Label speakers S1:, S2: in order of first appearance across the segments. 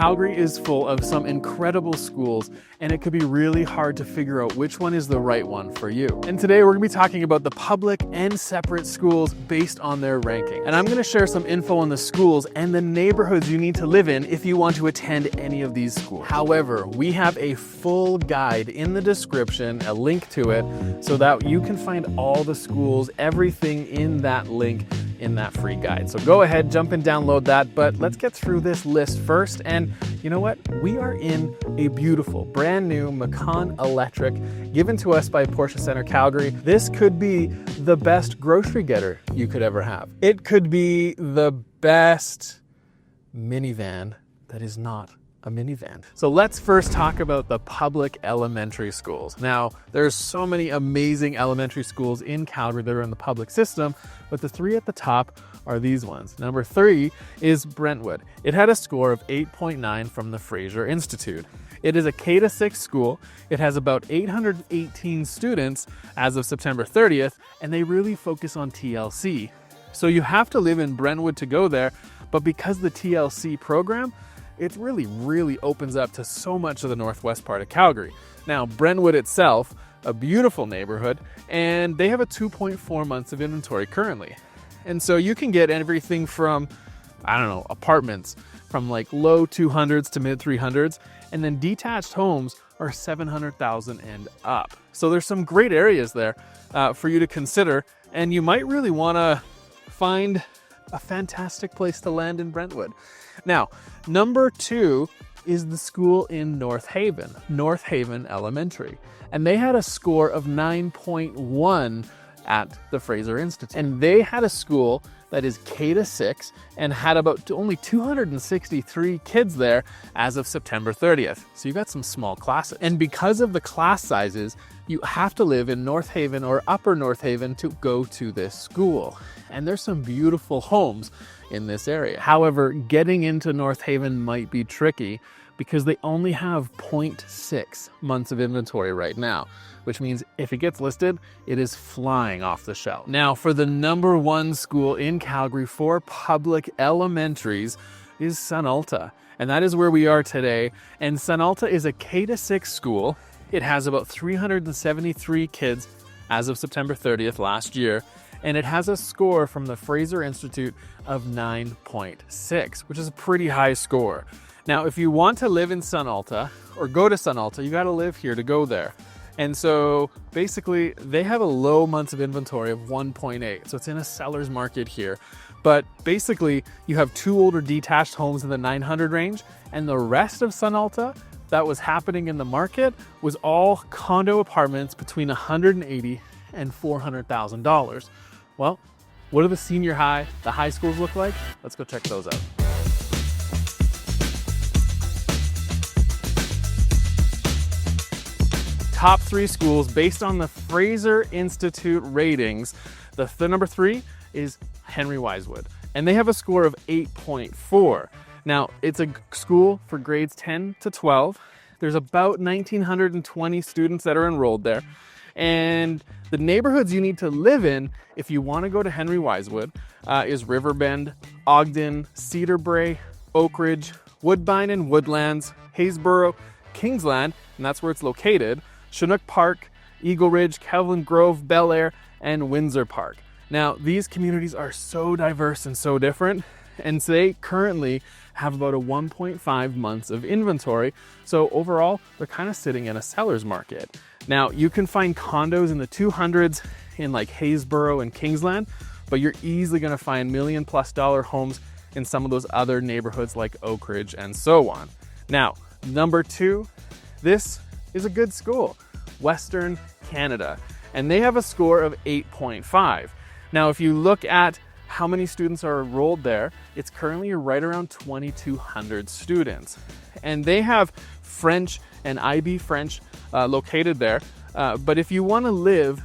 S1: Calgary is full of some incredible schools, and it could be really hard to figure out which one is the right one for you. And today we're gonna be talking about the public and separate schools based on their ranking. And I'm gonna share some info on the schools and the neighborhoods you need to live in if you want to attend any of these schools. However, we have a full guide in the description, a link to it, so that you can find all the schools, everything in that link in that free guide. So go ahead, jump and download that, but let's get through this list first. And you know what? We are in a beautiful, brand new Macan Electric given to us by Porsche Center Calgary. This could be the best grocery getter you could ever have. It could be the best minivan that is not a minivan. So let's first talk about the public elementary schools. Now, there's so many amazing elementary schools in Calgary that are in the public system, but the three at the top are these ones. Number 3 is Brentwood. It had a score of 8.9 from the Fraser Institute. It is a K-6 school. It has about 818 students as of September 30th, and they really focus on TLC. So you have to live in Brentwood to go there, but because the TLC program, it really opens up to so much of the northwest part of Calgary. Now, Brentwood itself, a beautiful neighborhood, and they have a 2.4 months of inventory currently. And so you can get everything from, apartments from like low 200s to mid 300s, and then detached homes are 700,000 and up. So there's some great areas there for you to consider, and you might really want to find a fantastic place to land in Brentwood. Now, number 2 is the school in North Haven Elementary. And they had a score of 9.1 at the Fraser Institute. And they had a school that is K-6 and had about only 263 kids there as of September 30th. So you got some small classes. And because of the class sizes, you have to live in North Haven or Upper North Haven to go to this school. And there's some beautiful homes in this area. However, getting into North Haven might be tricky because they only have 0.6 months of inventory right now, which means if it gets listed, it is flying off the shelf. Now, for the number 1 school in Calgary for public elementaries is Sunalta. And that is where we are today. And Sunalta is a K-6 school. It has about 373 kids as of September 30th last year. And it has a score from the Fraser Institute of 9.6, which is a pretty high score. Now, if you want to live in Sunalta or go to Sunalta, you got to live here to go there. And so basically they have a low months of inventory of 1.8. So it's in a seller's market here. But basically you have 2 older detached homes in the 900 range, and the rest of Sunalta that was happening in the market was all condo apartments between $180,000 and $400,000. Well, what do the senior high, the high schools look like? Let's go check those out. Top 3 schools based on the Fraser Institute ratings. The number 3 is Henry Wisewood, and they have a score of 8.4. Now, it's a school for grades 10 to 12. There's about 1,920 students that are enrolled there. And the neighborhoods you need to live in if you want to go to Henry Wisewood is Riverbend, Ogden, Cedar Brae, Oak Ridge, Woodbine and Woodlands, Haysboro, Kingsland, and that's where it's located, Chinook Park, Eagle Ridge, Kelvin Grove, Bel Air, and Windsor Park. Now, these communities are so diverse and so different, and they currently have about a 1.5 months of inventory. So overall, they're kind of sitting in a seller's market. Now, you can find condos in the 200s in like Haysboro and Kingsland, but you're easily going to find $1 million+ homes in some of those other neighborhoods like Oak Ridge and so on. Now, number 2, this is a good school, Western Canada, and they have a score of 8.5. Now, if you look at how many students are enrolled there, it's currently right around 2,200 students. And they have French and IB French located there. But if you want to live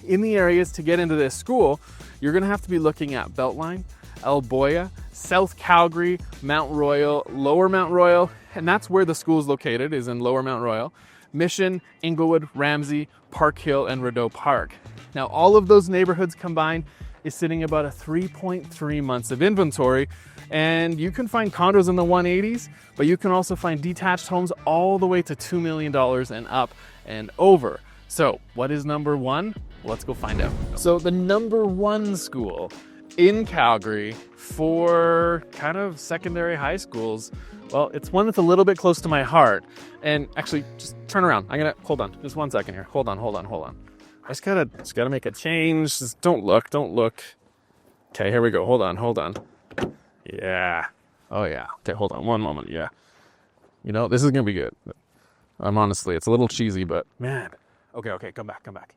S1: in the areas to get into this school, you're going to have to be looking at Beltline, Elboya, South Calgary, Mount Royal, Lower Mount Royal, and that's where the school is located, is in Lower Mount Royal, Mission, Inglewood, Ramsey, Park Hill, and Rideau Park. Now, all of those neighborhoods combined is sitting about a 3.3 months of inventory. And you can find condos in the 180s, but you can also find detached homes all the way to $2 million and up and over. So what is number one? Let's go find out. So the number one school in Calgary for kind of secondary high schools, well, it's one that's a little bit close to my heart. And actually, just turn around. Hold on, just 1 second here. Hold on. I just gotta make a change. Just don't look. Okay, here we go. Hold on. Yeah. Oh yeah. Okay, hold on 1 moment. Yeah. You know, this is gonna be good. Honestly, it's a little cheesy, but man. Okay, come back.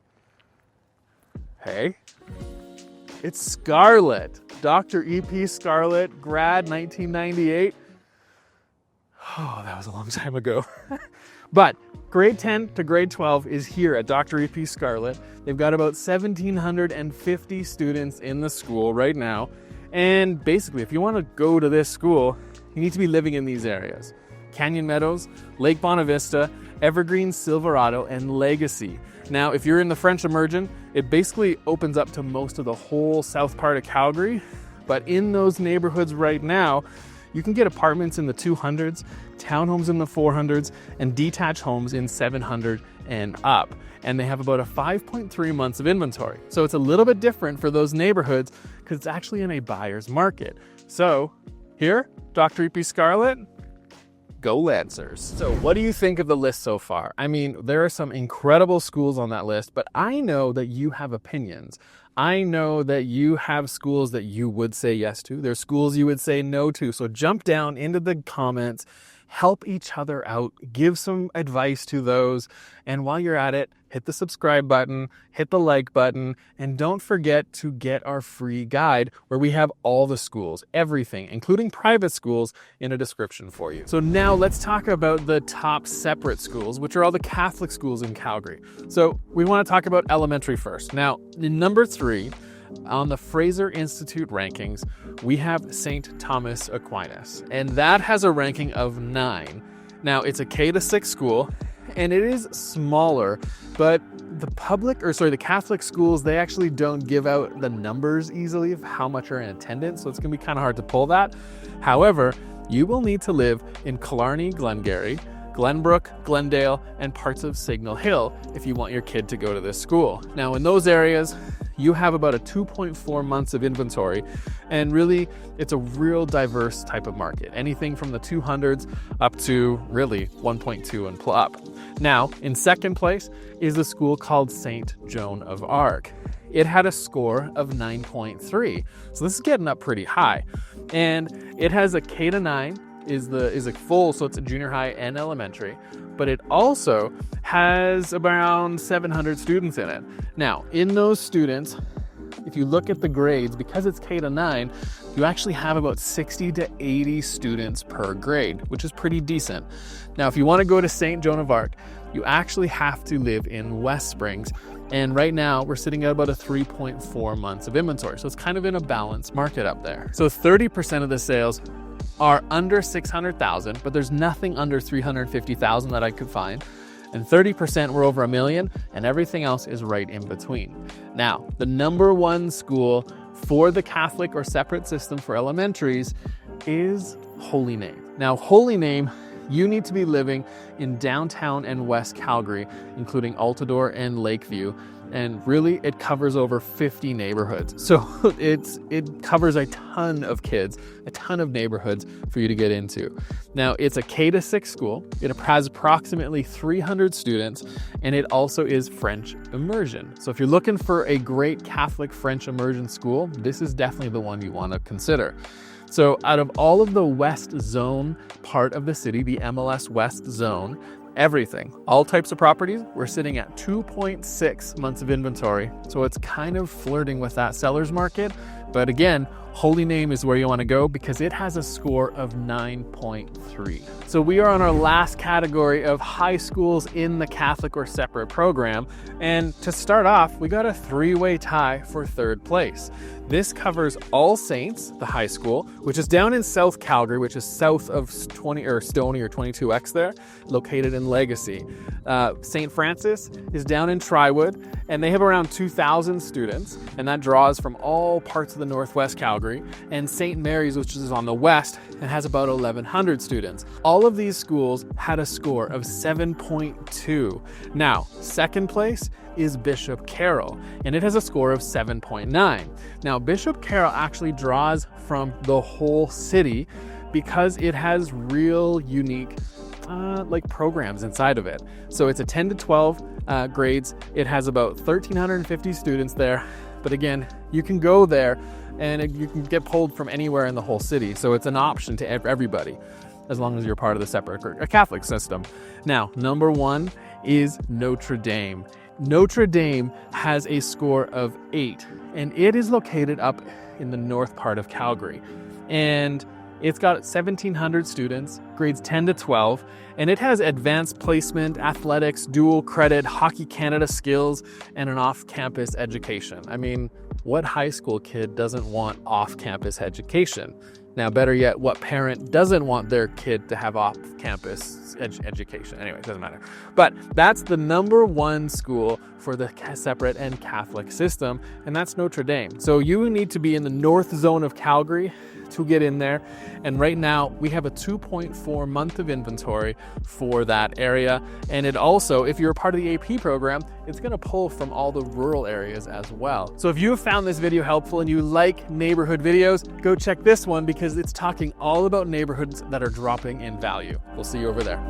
S1: Hey. It's Scarlett. Dr. E.P. Scarlett, grad 1998. Oh, that was a long time ago. But grade 10 to grade 12 is here at Dr. E.P. Scarlett. They've got about 1,750 students in the school right now. And basically, if you want to go to this school, you need to be living in these areas. Canyon Meadows, Lake Bonavista, Evergreen, Silverado, and Legacy. Now, if you're in the French Immersion, it basically opens up to most of the whole south part of Calgary. But in those neighborhoods right now, you can get apartments in the 200s, townhomes in the 400s, and detached homes in 700 and up. And they have about a 5.3 months of inventory. So it's a little bit different for those neighborhoods because it's actually in a buyer's market. So here, Dr. E.P. Scarlett, go Lancers. So what do you think of the list so far? I mean, there are some incredible schools on that list, but I know that you have opinions. I know that you have schools that you would say yes to. There's schools you would say no to. So jump down into the comments, help each other out, give some advice to those. And while you're at it, hit the subscribe button, hit the like button, and don't forget to get our free guide where we have all the schools, everything, including private schools, in a description for you. So now let's talk about the top separate schools, which are all the Catholic schools in Calgary. So we want to talk about elementary first. Now, in number 3, on the Fraser Institute rankings, we have St. Thomas Aquinas, and that has a ranking of 9. Now, it's a K-6 school, and it is smaller, but the Catholic schools, they actually don't give out the numbers easily of how much are in attendance, so it's gonna be kind of hard to pull that. However, you will need to live in Killarney, Glengarry, Glenbrook, Glendale, and parts of Signal Hill if you want your kid to go to this school. Now, in those areas, you have about a 2.4 months of inventory, and really, it's a real diverse type of market. Anything from the 200s up to really 1.2 and up. Now, in second place is a school called St. Joan of Arc. It had a score of 9.3, so this is getting up pretty high. And it has a K-9, is a full, so it's a junior high and elementary, but it also has around 700 students in it. Now, in those students, if you look at the grades, because it's K-9, you actually have about 60 to 80 students per grade, which is pretty decent. Now, if you want to go to St. Joan of Arc, you actually have to live in West Springs. And right now we're sitting at about a 3.4 months of inventory. So it's kind of in a balanced market up there. So 30% of the sales are under 600,000, but there's nothing under 350,000 that I could find. And 30% were over $1 million, and everything else is right in between. Now, the number one school for the Catholic or separate system for elementaries is Holy Name. Now, Holy Name, you need to be living in downtown and West Calgary, including Altadore and Lakeview. And really, it covers over 50 neighborhoods. So it covers a ton of kids, a ton of neighborhoods for you to get into. Now, it's a K-6 school. It has approximately 300 students, and it also is French immersion. So if you're looking for a great Catholic French immersion school, this is definitely the one you want to consider. So out of all of the West Zone part of the city, the MLS West Zone, everything, all types of properties, we're sitting at 2.6 months of inventory. So it's kind of flirting with that seller's market, But again, Holy Name is where you want to go because it has a score of 9.3. So we are on our last category of high schools in the Catholic or separate program. And to start off, we got a three-way tie for third place. This covers All Saints, the high school, which is down in South Calgary, which is south of Stony or 22X there, located in Legacy. St. Francis is down in Trywood, and they have around 2,000 students, and that draws from all parts of the Northwest Calgary. And St. Mary's, which is on the west, and has about 1,100 students. All of these schools had a score of 7.2. Now, second place is Bishop Carroll, and it has a score of 7.9. Now, Bishop Carroll actually draws from the whole city because it has real unique programs inside of it. So it's a 10 to 12 grades. It has about 1,350 students there. But again, you can go there and you can get pulled from anywhere in the whole city. So it's an option to everybody, as long as you're part of the separate or Catholic system. Now, number one is Notre Dame. Notre Dame has a score of 8, and it is located up in the north part of Calgary. And it's got 1,700 students, grades 10 to 12, and it has advanced placement, athletics, dual credit, Hockey Canada skills, and an off-campus education. I mean, what high school kid doesn't want off-campus education? Now, better yet, what parent doesn't want their kid to have off-campus education? Anyway, it doesn't matter. But that's the number one school for the separate and Catholic system, and that's Notre Dame. So you need to be in the north zone of Calgary to get in there. And right now we have a 2.4 month of inventory for that area. And it also, if you're a part of the AP program, it's going to pull from all the rural areas as well. So if you have found this video helpful and you like neighborhood videos, go check this one because it's talking all about neighborhoods that are dropping in value. We'll see you over there.